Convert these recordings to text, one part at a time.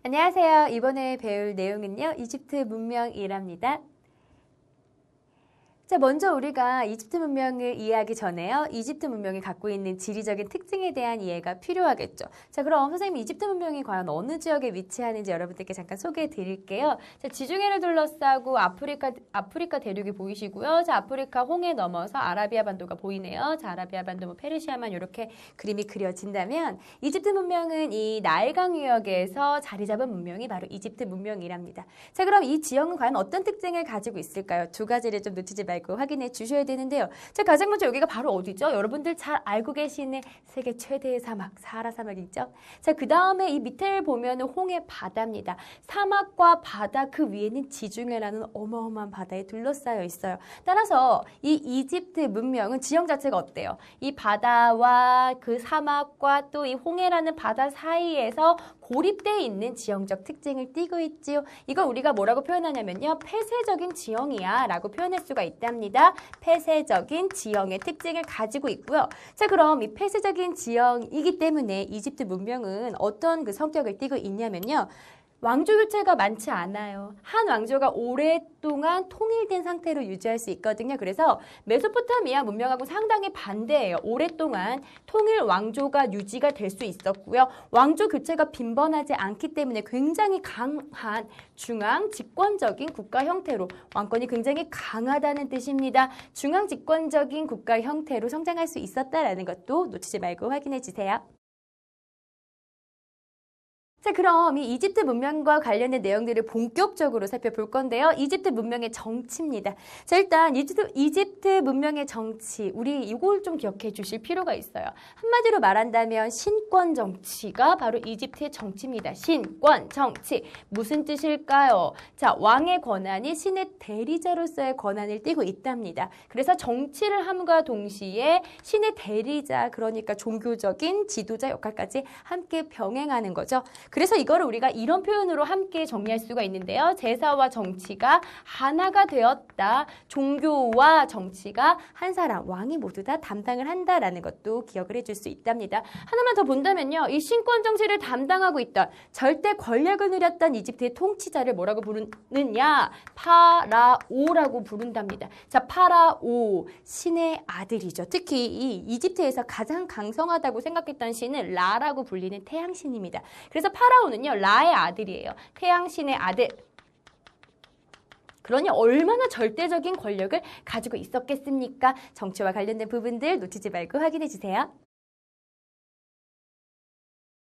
안녕하세요. 이번에 배울 내용은요. 이집트 문명이랍니다. 자, 먼저 우리가 이집트 문명을 이해하기 전에요. 이집트 문명이 갖고 있는 지리적인 특징에 대한 이해가 필요하겠죠. 자, 그럼 선생님 이집트 문명이 과연 어느 지역에 위치하는지 여러분들께 잠깐 소개해 드릴게요. 자, 지중해를 둘러싸고 아프리카 대륙이 보이시고요. 자, 아프리카 홍해 넘어서 아라비아 반도가 보이네요. 자, 아라비아 반도, 페르시아만 이렇게 그림이 그려진다면 이집트 문명은 이 나일강 유역에서 자리 잡은 문명이 바로 이집트 문명이랍니다. 자, 그럼 이 지형은 과연 어떤 특징을 가지고 있을까요? 두 가지를 좀 놓치지 말고 확인해 주셔야 되는데요. 자, 가장 먼저 여기가 바로 어디죠? 여러분들 잘 알고 계시는 세계 최대의 사막, 사하라 사막이 있죠? 자, 그 다음에 이 밑에를 보면 홍해 바다입니다. 사막과 바다 그 위에는 지중해라는 어마어마한 바다에 둘러싸여 있어요. 따라서 이 이집트 문명은 지형 자체가 어때요? 이 바다와 그 사막과 또 이 홍해라는 바다 사이에서 고립되어 있는 지형적 특징을 띠고 있지요. 이걸 우리가 뭐라고 표현하냐면요. 폐쇄적인 지형이야 라고 표현할 수가 있답니다. 폐쇄적인 지형의 특징을 가지고 있고요. 자, 그럼 이 폐쇄적인 지형이기 때문에 이집트 문명은 어떤 그 성격을 띠고 있냐면요. 왕조 교체가 많지 않아요. 한 왕조가 오랫동안 통일된 상태로 유지할 수 있거든요. 그래서 메소포타미아 문명하고 상당히 반대예요. 오랫동안 통일 왕조가 유지가 될 수 있었고요. 왕조 교체가 빈번하지 않기 때문에 굉장히 강한 중앙 집권적인 국가 형태로 왕권이 굉장히 강하다는 뜻입니다. 중앙 집권적인 국가 형태로 성장할 수 있었다라는 것도 놓치지 말고 확인해 주세요. 자, 그럼 이 이집트 문명과 관련된 내용들을 본격적으로 살펴볼 건데요. 이집트 문명의 정치입니다. 자, 일단 이집트 문명의 정치, 우리 이걸 좀 기억해 주실 필요가 있어요. 한마디로 말한다면 신권 정치가 바로 이집트의 정치입니다. 신권 정치. 무슨 뜻일까요? 자, 왕의 권한이 신의 대리자로서의 권한을 띠고 있답니다. 그래서 정치를 함과 동시에 신의 대리자, 그러니까 종교적인 지도자 역할까지 함께 병행하는 거죠. 그래서 이거를 우리가 이런 표현으로 함께 정리할 수가 있는데요. 제사와 정치가 하나가 되었다. 종교와 정치가 한 사람, 왕이 모두 다 담당을 한다라는 것도 기억을 해줄 수 있답니다. 하나만 더 본다면요. 이 신권 정치를 담당하고 있던 절대 권력을 누렸던 이집트의 통치자를 뭐라고 부르느냐? 파라오라고 부른답니다. 자, 파라오, 신의 아들이죠. 특히 이 이집트에서 가장 강성하다고 생각했던 신은 라라고 불리는 태양신입니다. 그래서 파라오는요, 라의 아들이에요. 태양신의 아들. 그러니 얼마나 절대적인 권력을 가지고 있었겠습니까? 정치와 관련된 부분들 놓치지 말고 확인해 주세요.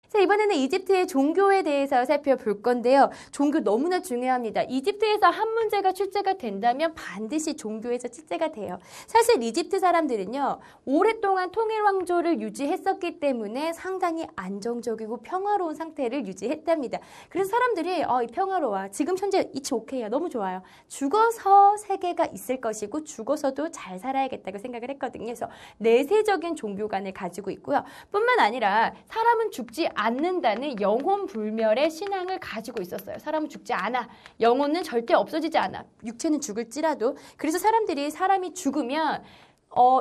자, 이번에는 이집트의 종교에 대해서 살펴볼 건데요. 종교 너무나 중요합니다. 이집트에서 한 문제가 출제가 된다면 반드시 종교에서 출제가 돼요. 사실 이집트 사람들은요. 오랫동안 통일 왕조를 유지했었기 때문에 상당히 안정적이고 평화로운 상태를 유지했답니다. 그래서 사람들이 평화로워. 지금 현재 이치 오케이야. 너무 좋아요. 죽어서 세계가 있을 것이고 죽어서도 잘 살아야겠다고 생각을 했거든요. 그래서 내세적인 종교관을 가지고 있고요. 뿐만 아니라 사람은 죽지 않는다는 영혼 불멸의 신앙을 가지고 있었어요. 사람은 죽지 않아. 영혼은 절대 없어지지 않아. 육체는 죽을지라도. 그래서 사람이 죽으면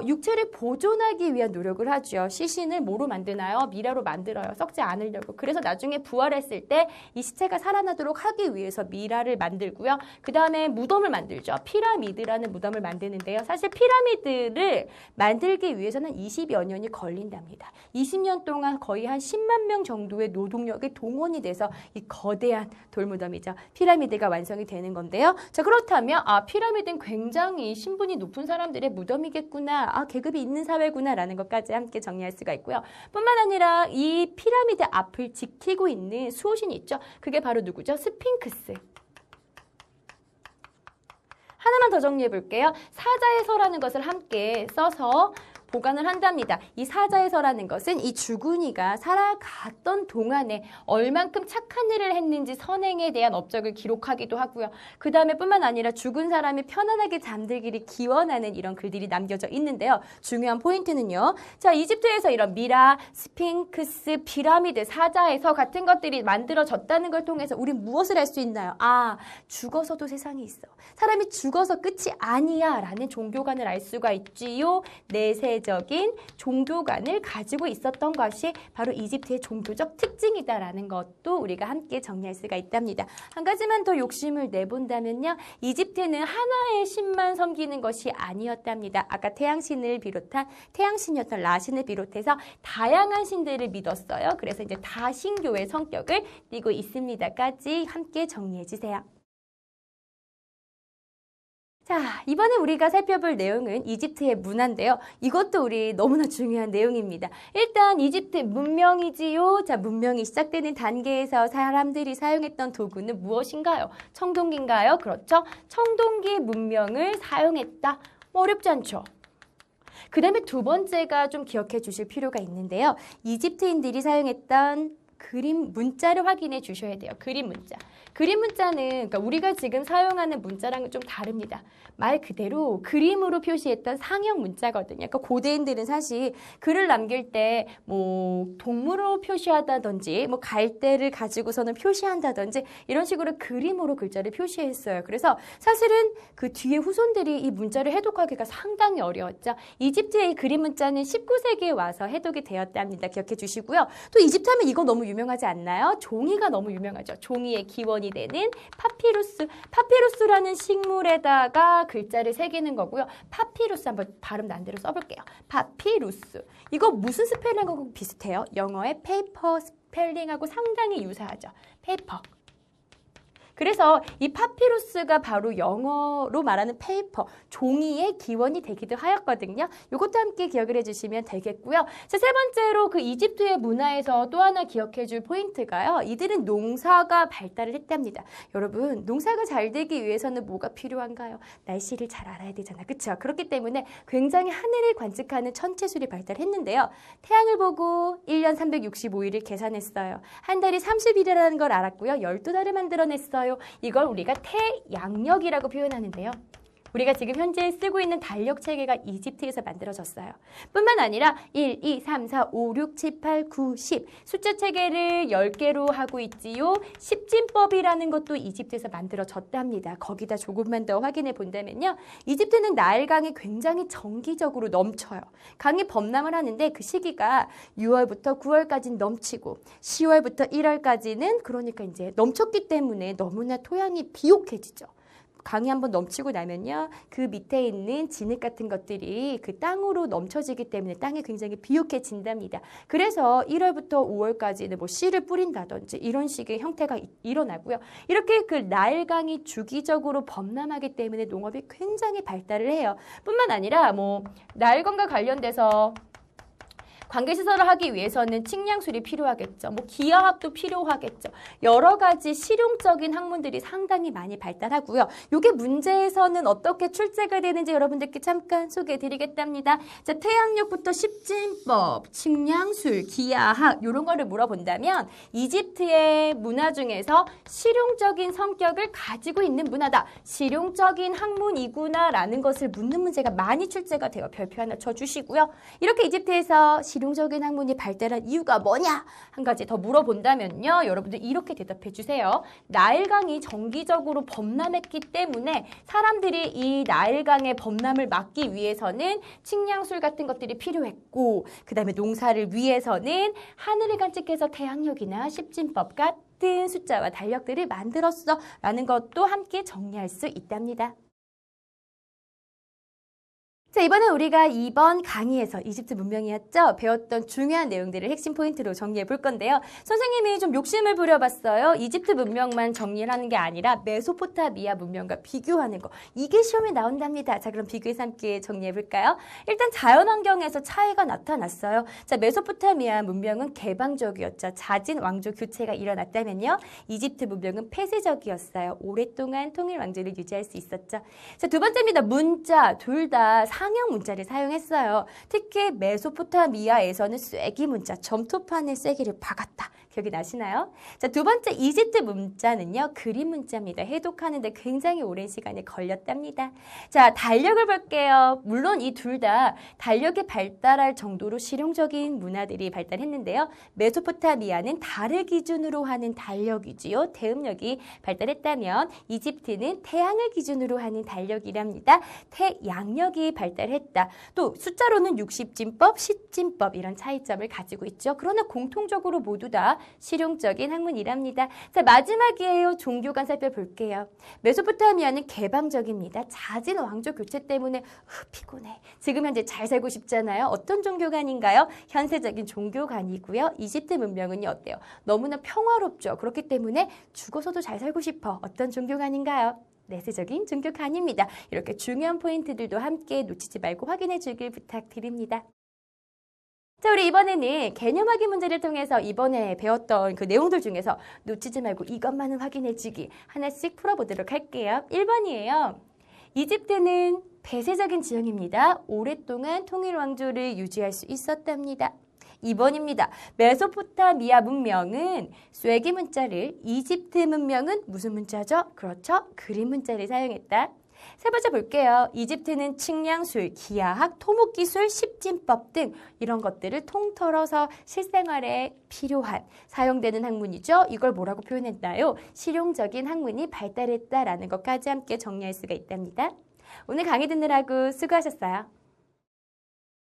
육체를 보존하기 위한 노력을 하죠. 시신을 뭐로 만드나요? 미라로 만들어요. 썩지 않으려고. 그래서 나중에 부활했을 때 이 시체가 살아나도록 하기 위해서 미라를 만들고요. 그 다음에 무덤을 만들죠. 피라미드라는 무덤을 만드는데요. 사실 피라미드를 만들기 위해서는 20여 년이 걸린답니다. 20년 동안 거의 한 10만 명 정도의 노동력이 동원이 돼서 이 거대한 돌무덤이죠. 피라미드가 완성이 되는 건데요. 자, 그렇다면 피라미드는 굉장히 신분이 높은 사람들의 무덤이겠구나. 계급이 있는 사회구나라는 것까지 함께 정리할 수가 있고요. 뿐만 아니라 이 피라미드 앞을 지키고 있는 수호신이 있죠. 그게 바로 누구죠? 스핑크스. 하나만 더 정리해 볼게요. 사자의 서라는 것을 함께 써서 보관을 한답니다. 이 사자의 서라는 것은 이 주군이가 살아갔던 동안에 얼만큼 착한 일을 했는지 선행에 대한 업적을 기록하기도 하고요. 그 다음에 뿐만 아니라 죽은 사람이 편안하게 잠들기를 기원하는 이런 글들이 남겨져 있는데요. 중요한 포인트는요. 자, 이집트에서 이런 미라, 스핑크스, 피라미드, 사자의 서 같은 것들이 만들어졌다는 걸 통해서 우리 무엇을 할 수 있나요? 죽어서도 세상이 있어. 사람이 죽어서 끝이 아니야 라는 종교관을 알 수가 있지요. 내세 대대적인 종교관을 가지고 있었던 것이 바로 이집트의 종교적 특징이다라는 것도 우리가 함께 정리할 수가 있답니다. 한 가지만 더 욕심을 내본다면요. 이집트는 하나의 신만 섬기는 것이 아니었답니다. 아까 태양신을 비롯한 태양신이었던 라신을 비롯해서 다양한 신들을 믿었어요. 그래서 이제 다신교의 성격을 띠고 있습니다까지 함께 정리해 주세요. 자, 이번에 우리가 살펴볼 내용은 이집트의 문화인데요. 이것도 우리 너무나 중요한 내용입니다. 일단 이집트 문명이지요. 자, 문명이 시작되는 단계에서 사람들이 사용했던 도구는 무엇인가요? 청동기인가요? 그렇죠. 청동기 문명을 사용했다. 어렵지 않죠? 그 다음에 두 번째가 좀 기억해 주실 필요가 있는데요. 이집트인들이 사용했던 그림 문자를 확인해 주셔야 돼요. 그림 문자. 그림 문자는 그러니까 우리가 지금 사용하는 문자랑은 좀 다릅니다. 말 그대로 그림으로 표시했던 상형 문자거든요. 그러니까 고대인들은 사실 글을 남길 때 뭐 동물로 표시하다든지 뭐 갈대를 가지고서는 표시한다든지 이런 식으로 그림으로 글자를 표시했어요. 그래서 사실은 그 뒤에 후손들이 이 문자를 해독하기가 상당히 어려웠죠. 이집트의 이 그림 문자는 19세기에 와서 해독이 되었답니다. 기억해 주시고요. 또 이집트 하면 이거 너무 유명하지 않나요? 종이가 너무 유명하죠. 종이의 기원이 되는 파피루스. 파피루스라는 식물에다가 글자를 새기는 거고요. 파피루스 한번 발음 난대로 써볼게요. 파피루스. 이거 무슨 스펠링하고 비슷해요? 영어의 페이퍼 스펠링하고 상당히 유사하죠. 페이퍼. 그래서 이 파피루스가 바로 영어로 말하는 페이퍼, 종이의 기원이 되기도 하였거든요. 이것도 함께 기억을 해주시면 되겠고요. 자, 세 번째로 그 이집트의 문화에서 또 하나 기억해줄 포인트가요. 이들은 농사가 발달을 했답니다. 여러분, 농사가 잘 되기 위해서는 뭐가 필요한가요? 날씨를 잘 알아야 되잖아요. 그렇죠? 그렇기 때문에 굉장히 하늘을 관측하는 천체술이 발달했는데요. 태양을 보고 1년 365일을 계산했어요. 한 달이 30일이라는 걸 알았고요. 12달을 만들어냈어요. 이걸 우리가 태양력이라고 표현하는데요. 우리가 지금 현재 쓰고 있는 달력 체계가 이집트에서 만들어졌어요. 뿐만 아니라 1, 2, 3, 4, 5, 6, 7, 8, 9, 10 숫자 체계를 10개로 하고 있지요. 십진법이라는 것도 이집트에서 만들어졌답니다. 거기다 조금만 더 확인해 본다면요. 이집트는 나일강이 굉장히 정기적으로 넘쳐요. 강이 범람을 하는데 그 시기가 6월부터 9월까지는 넘치고 10월부터 1월까지는 그러니까 이제 넘쳤기 때문에 너무나 토양이 비옥해지죠. 강이 한번 넘치고 나면요. 그 밑에 있는 진흙 같은 것들이 그 땅으로 넘쳐지기 때문에 땅이 굉장히 비옥해진답니다. 그래서 1월부터 5월까지는 뭐 씨를 뿌린다든지 이런 식의 형태가 일어나고요. 이렇게 그 나일강이 주기적으로 범람하기 때문에 농업이 굉장히 발달을 해요. 뿐만 아니라 뭐 나일강과 관련돼서 관계시설을 하기 위해서는 측량술이 필요하겠죠. 뭐 기하학도 필요하겠죠. 여러 가지 실용적인 학문들이 상당히 많이 발달하고요. 이게 문제에서는 어떻게 출제가 되는지 여러분들께 잠깐 소개해드리겠답니다. 자, 태양력부터 십진법, 측량술, 기하학 이런 거를 물어본다면 이집트의 문화 중에서 실용적인 성격을 가지고 있는 문화다. 실용적인 학문이구나라는 것을 묻는 문제가 많이 출제가 돼요. 별표 하나 쳐주시고요. 이렇게 이집트에서 실용적인 학문이 발달한 이유가 뭐냐? 한 가지 더 물어본다면요. 여러분들 이렇게 대답해 주세요. 나일강이 정기적으로 범람했기 때문에 사람들이 이 나일강의 범람을 막기 위해서는 측량술 같은 것들이 필요했고 그 다음에 농사를 위해서는 하늘을 관측해서 태양력이나 십진법 같은 숫자와 달력들을 만들었어 라는 것도 함께 정리할 수 있답니다. 자, 이번에 우리가 이번 강의에서 이집트 문명이었죠? 배웠던 중요한 내용들을 핵심 포인트로 정리해 볼 건데요. 선생님이 좀 욕심을 부려봤어요. 이집트 문명만 정리를 하는 게 아니라 메소포타미아 문명과 비교하는 거. 이게 시험에 나온답니다. 자, 그럼 비교해서 함께 정리해 볼까요? 일단 자연환경에서 차이가 나타났어요. 자, 메소포타미아 문명은 개방적이었죠. 잦은 왕조 교체가 일어났다면요. 이집트 문명은 폐쇄적이었어요. 오랫동안 통일 왕조를 유지할 수 있었죠. 자, 두 번째입니다. 문자. 둘 다 상형 문자를 사용했어요. 특히 메소포타미아에서는 쐐기 문자, 점토판에 쐐기를 박았다. 기억이 나시나요? 자, 두 번째 이집트 문자는요. 그림 문자입니다. 해독하는데 굉장히 오랜 시간이 걸렸답니다. 자, 달력을 볼게요. 물론 이 둘 다 달력이 발달할 정도로 실용적인 문화들이 발달했는데요. 메소포타미아는 달을 기준으로 하는 달력이지요. 대음력이 발달했다면 이집트는 태양을 기준으로 하는 달력이랍니다. 태양력이 발달했다. 또 숫자로는 60진법, 10진법 이런 차이점을 가지고 있죠. 그러나 공통적으로 모두 다 실용적인 학문이랍니다. 자, 마지막이에요. 종교관 살펴볼게요. 메소포타미아는 개방적입니다. 잦은 왕조 교체 때문에 피곤해. 지금 현재 잘 살고 싶잖아요. 어떤 종교관인가요? 현세적인 종교관이고요. 이집트 문명은요 어때요? 너무나 평화롭죠. 그렇기 때문에 죽어서도 잘 살고 싶어. 어떤 종교관인가요? 내세적인 종교관입니다. 이렇게 중요한 포인트들도 함께 놓치지 말고 확인해 주길 부탁드립니다. 자, 우리 이번에는 개념 확인 문제를 통해서 이번에 배웠던 그 내용들 중에서 놓치지 말고 이것만은 확인해 주기 하나씩 풀어보도록 할게요. 1번이에요. 이집트는 폐쇄적인 지형입니다. 오랫동안 통일 왕조를 유지할 수 있었답니다. 2번입니다. 메소포타미아 문명은 쇠기 문자를, 이집트 문명은 무슨 문자죠? 그렇죠. 그림 문자를 사용했다. 세 번째 볼게요. 이집트는 측량술, 기하학, 토목기술, 십진법 등 이런 것들을 통틀어서 실생활에 필요한, 사용되는 학문이죠. 이걸 뭐라고 표현했나요? 실용적인 학문이 발달했다라는 것까지 함께 정리할 수가 있답니다. 오늘 강의 듣느라고 수고하셨어요.